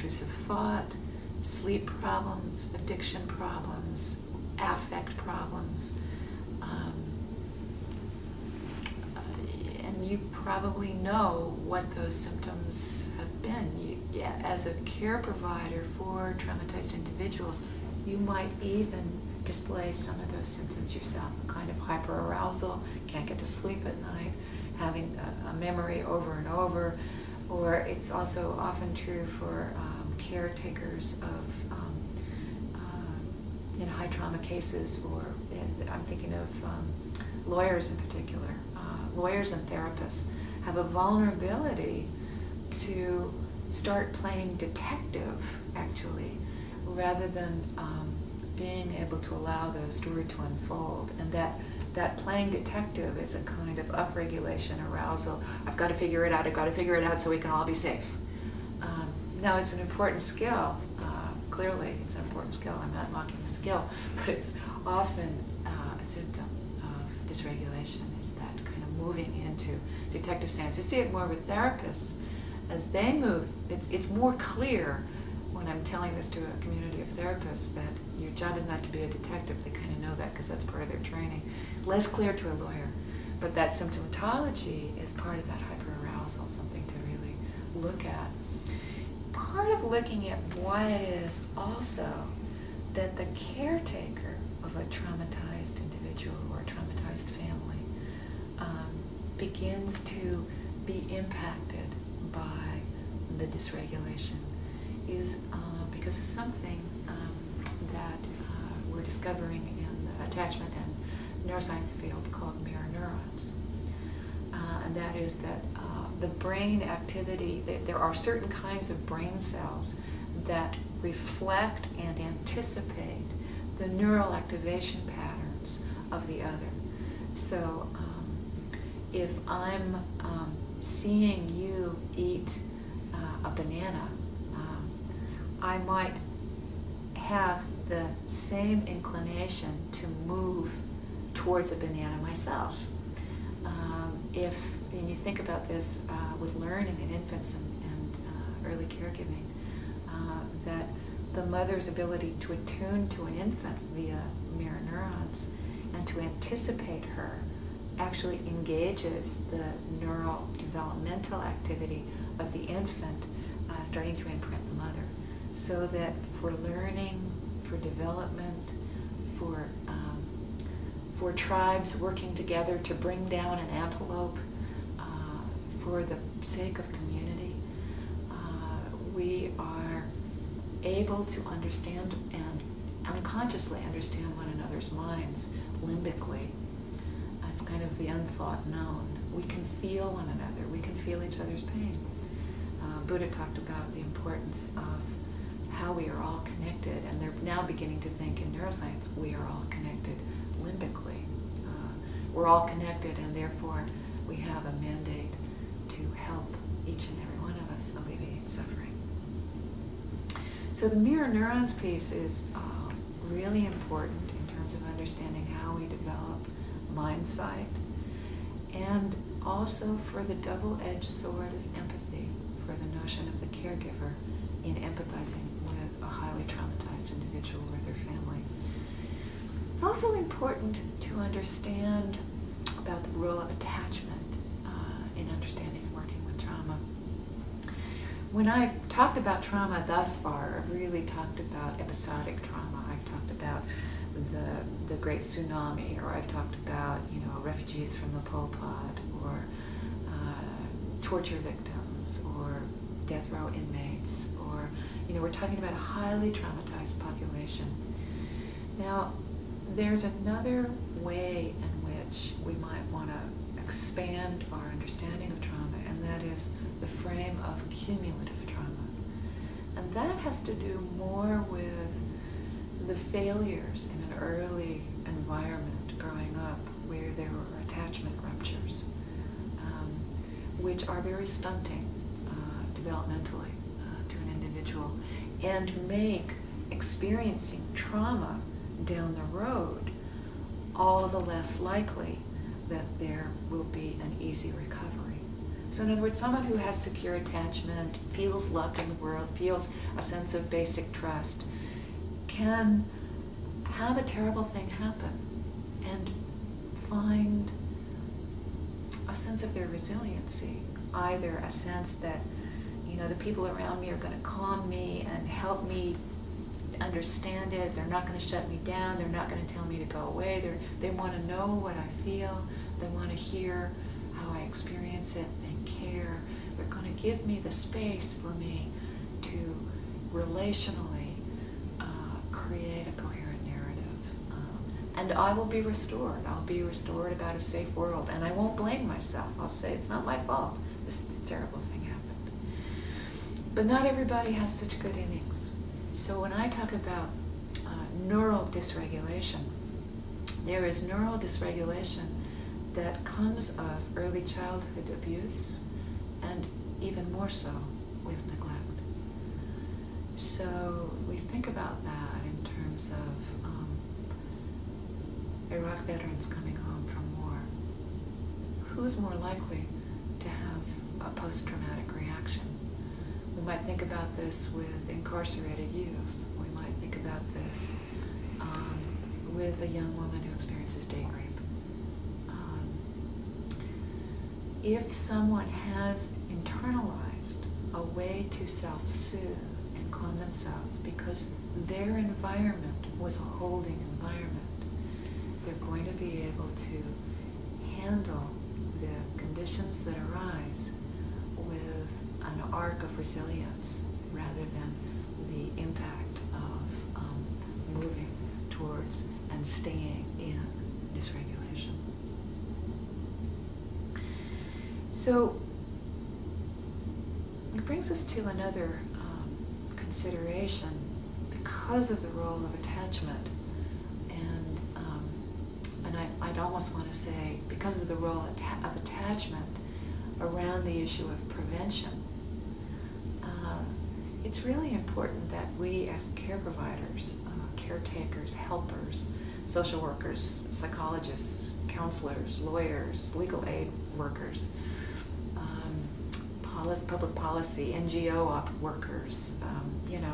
intrusive thought, sleep problems, addiction problems, affect problems. And you probably know what those symptoms have been. As a care provider for traumatized individuals, you might even display some of those symptoms yourself, a kind of hyperarousal, can't get to sleep at night, having a memory over and over, or it's also often true for caretakers of in high trauma cases, or I'm thinking of lawyers in particular. Lawyers and therapists have a vulnerability to start playing detective, actually, rather than being able to allow the story to unfold. And that playing detective is a kind of upregulation, arousal. I've got to figure it out so we can all be safe. Now, it's an important skill. Clearly, it's an important skill. I'm not mocking the skill, but it's often a symptom of dysregulation, is that kind of moving into detective stance. You see it more with therapists. As they move, it's more clear when I'm telling this to a community of therapists that your job is not to be a detective. They kind of know that because that's part of their training. Less clear to a lawyer. But that symptomatology is part of that hyperarousal, something to really look at. Part of looking at why it is also that the caretaker of a traumatized individual or a traumatized family begins to be impacted by the dysregulation is because of something that we're discovering in the attachment and neuroscience field called mirror neurons. And that is that the brain activity, there are certain kinds of brain cells that reflect and anticipate the neural activation patterns of the other. So if I'm seeing you eat a banana, I might have the same inclination to move towards a banana myself. When you think about this with learning in infants and early caregiving, that the mother's ability to attune to an infant via mirror neurons and to anticipate her actually engages the neural developmental activity of the infant, starting to imprint the mother. So that for learning, for development, for tribes working together to bring down an antelope, for the sake of community, we are able to understand and unconsciously understand one another's minds limbically. It's kind of the unthought known. We can feel one another. We can feel each other's pain. Buddha talked about the importance of how we are all connected, and they're now beginning to think in neuroscience we are all connected limbically. We're all connected, and therefore we have a mandate to help each and every one of us alleviate suffering. So the mirror neurons piece is really important in terms of understanding how we develop mind sight, and also for the double-edged sword of empathy, for the notion of the caregiver in empathizing with a highly traumatized individual or their family. It's also important to understand about the role of attachment in understanding and working with trauma. When I've talked about trauma thus far, I've really talked about episodic trauma. I've talked about the Great Tsunami, or I've talked about refugees from the Pol Pot, or torture victims, or death row inmates, or we're talking about a highly traumatized population. Now, there's another way in which we might want to expand our understanding of trauma, and that is the frame of cumulative trauma. And that has to do more with the failures in an early environment growing up where there were attachment ruptures, which are very stunting developmentally to an individual, and make experiencing trauma down the road all the less likely that there will be an easy recovery. So in other words, someone who has secure attachment, feels loved in the world, feels a sense of basic trust, can have a terrible thing happen and find a sense of their resiliency, either a sense that, you know, the people around me are going to calm me and help me understand it. They're not going to shut me down. They're not going to tell me to go away. They want to know what I feel. They want to hear how I experience it. They care. They're going to give me the space for me to relationally create a coherent narrative. And I will be restored. I'll be restored about a safe world. And I won't blame myself. I'll say, it's not my fault. This terrible thing happened. But not everybody has such good innings. So when I talk about neural dysregulation, there is neural dysregulation that comes of early childhood abuse, and even more so with neglect. So we think about that in terms of Iraq veterans coming home from war. Who's more likely to have a post-traumatic reaction? We might think about this with incarcerated youth. We might think about this with a young woman who experiences date rape. If someone has internalized a way to self-soothe and calm themselves because their environment was a holding environment, they're going to be able to handle the conditions that arise with an arc of resilience rather than the impact of moving towards and staying in dysregulation. So it brings us to another consideration because of the role of attachment, and I'd almost want to say because of the role of attachment around the issue of prevention. It's really important that we as care providers, caretakers, helpers, social workers, psychologists, counselors, lawyers, legal aid workers, public policy, NGO workers, you know,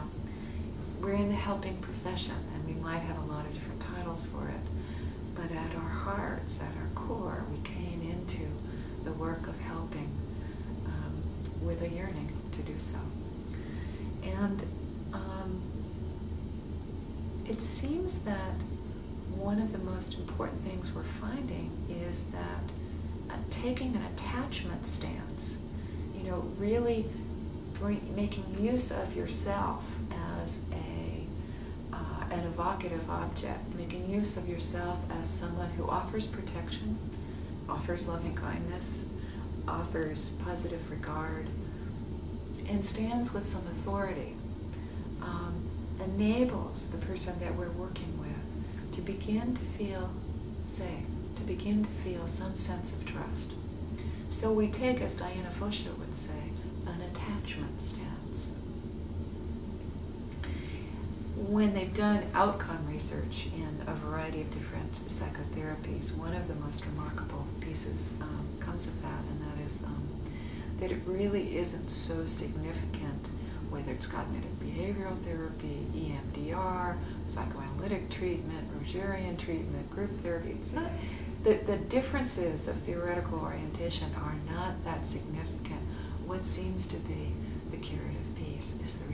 we're in the helping profession, and we might have a lot of different titles for it, but at our hearts, at our core, we came into the work of helping with a yearning to do so. And it seems that one of the most important things we're finding is that taking an attachment stance, you know, really making use of yourself as an evocative object, making use of yourself as someone who offers protection, offers loving kindness, offers positive regard, and stands with some authority, enables the person that we're working with to begin to feel safe, to begin to feel some sense of trust. So we take, as Diana Fosha would say, an attachment stance. When they've done outcome research in a variety of different psychotherapies, one of the most remarkable pieces comes of that, and that is that it really isn't so significant whether it's cognitive behavioral therapy, EMDR, psychoanalytic treatment, Rogerian treatment, group therapy. It's not, the differences of theoretical orientation are not that significant. What seems to be the curative piece is the